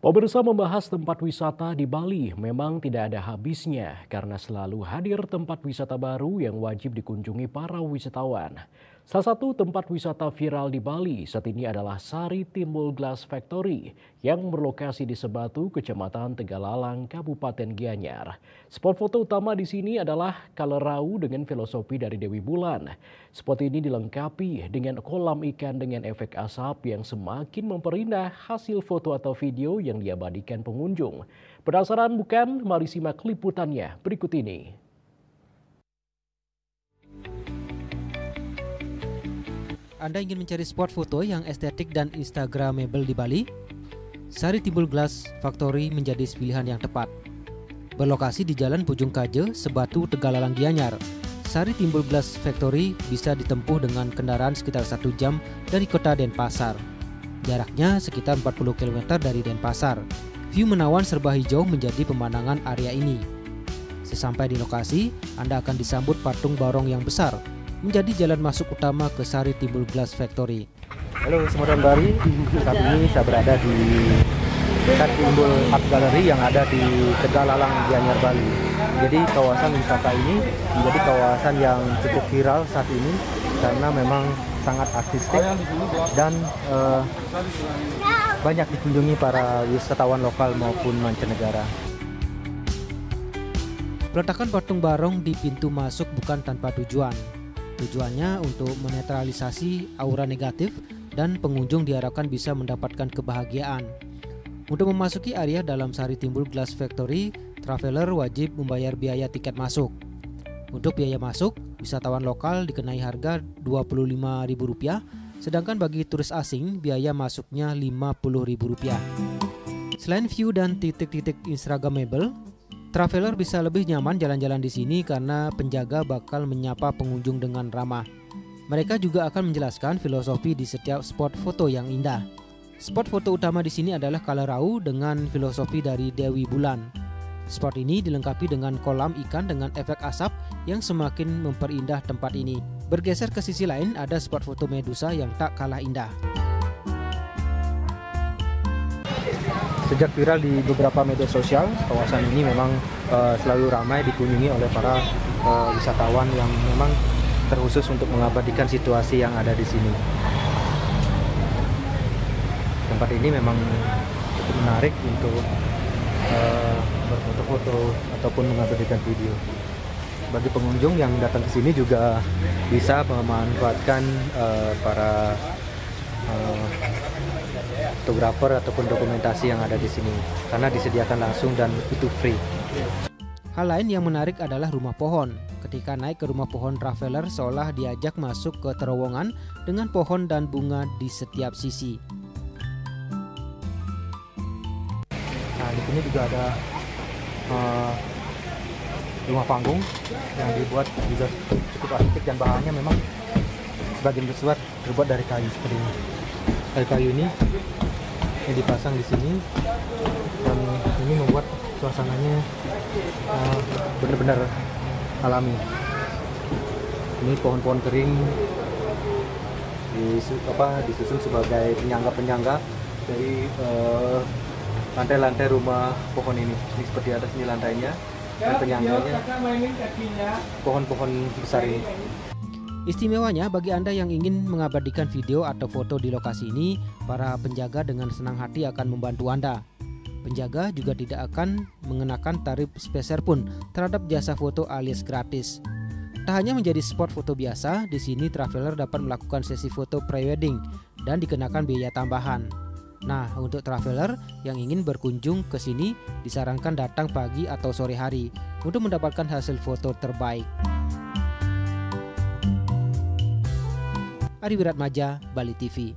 Pemirsa, membahas tempat wisata di Bali memang tidak ada habisnya karena selalu hadir tempat wisata baru yang wajib dikunjungi para wisatawan. Salah satu tempat wisata viral di Bali saat ini adalah Sari Timbul Glass Factory yang berlokasi di Sebatu, Kecamatan Tegalalang, Kabupaten Gianyar. Spot foto utama di sini adalah Kalerau dengan filosofi dari Dewi Bulan. Spot ini dilengkapi dengan kolam ikan dengan efek asap yang semakin memperindah hasil foto atau video yang diabadikan pengunjung. Penasaran bukan? Mari simak liputannya berikut ini. Anda ingin mencari spot foto yang estetik dan instagramable di Bali? Sari Timbul Glass Factory menjadi pilihan yang tepat. Berlokasi di Jalan Pujung Kaje, Sebatu, Tegalalang, Gianyar, Sari Timbul Glass Factory bisa ditempuh dengan kendaraan sekitar 1 jam dari kota Denpasar. Jaraknya sekitar 40 km dari Denpasar. View menawan serba hijau menjadi pemandangan area ini. Sesampai di lokasi, Anda akan disambut patung barong yang besar, menjadi jalan masuk utama ke Sari Timbul Glass Factory. Halo Semudon Bali, saat ini saya berada di Sari Timbul Art Gallery yang ada di Tegalalang, Gianyar, Bali. Jadi kawasan wisata ini menjadi kawasan yang cukup viral saat ini karena memang sangat artistik dan banyak dikunjungi para wisatawan lokal maupun mancanegara. Peletakan patung barong di pintu masuk bukan tanpa tujuan. Tujuannya untuk menetralisasi aura negatif dan pengunjung diharapkan bisa mendapatkan kebahagiaan. Untuk memasuki area dalam Sari Timbul Glass Factory, traveler wajib membayar biaya tiket masuk. Untuk biaya masuk, wisatawan lokal dikenai harga Rp25.000, sedangkan bagi turis asing biaya masuknya Rp50.000. Selain view dan titik-titik instagramable, traveler bisa lebih nyaman jalan-jalan di sini karena penjaga bakal menyapa pengunjung dengan ramah. Mereka juga akan menjelaskan filosofi di setiap spot foto yang indah. Spot foto utama di sini adalah Kalerau dengan filosofi dari Dewi Bulan. Spot ini dilengkapi dengan kolam ikan dengan efek asap yang semakin memperindah tempat ini. Bergeser ke sisi lain, ada spot foto Medusa yang tak kalah indah. Sejak viral di beberapa media sosial, kawasan ini memang selalu ramai dikunjungi oleh para wisatawan yang memang terkhusus untuk mengabadikan situasi yang ada di sini. Tempat ini memang cukup menarik untuk berfoto-foto ataupun mengabadikan video. Bagi pengunjung yang datang ke sini juga bisa memanfaatkan para fotografer ataupun dokumentasi yang ada di sini karena disediakan langsung dan itu free. Hal lain yang menarik adalah rumah pohon. Ketika naik ke rumah pohon, traveler seolah diajak masuk ke terowongan dengan pohon dan bunga di setiap sisi. Nah, di sini juga ada rumah panggung yang dibuat juga cukup artistik dan bahannya memang sebagian besar terbuat dari kayu seperti ini. Kayu ini yang dipasang di sini dan ini membuat suasananya benar-benar alami. Ini pohon-pohon kering disusun sebagai penyangga-penyangga dari lantai-lantai rumah pohon ini. Ini seperti atas ini lantainya dan penyangganya pohon-pohon besar ini. Istimewanya bagi Anda yang ingin mengabadikan video atau foto di lokasi ini, para penjaga dengan senang hati akan membantu Anda. Penjaga juga tidak akan mengenakan tarif speser pun terhadap jasa foto alias gratis. Tak hanya menjadi spot foto biasa, di sini traveler dapat melakukan sesi foto pre-wedding dan dikenakan biaya tambahan. Nah, untuk traveler yang ingin berkunjung ke sini, disarankan datang pagi atau sore hari untuk mendapatkan hasil foto terbaik. Ari Wiratmaja, Bali TV.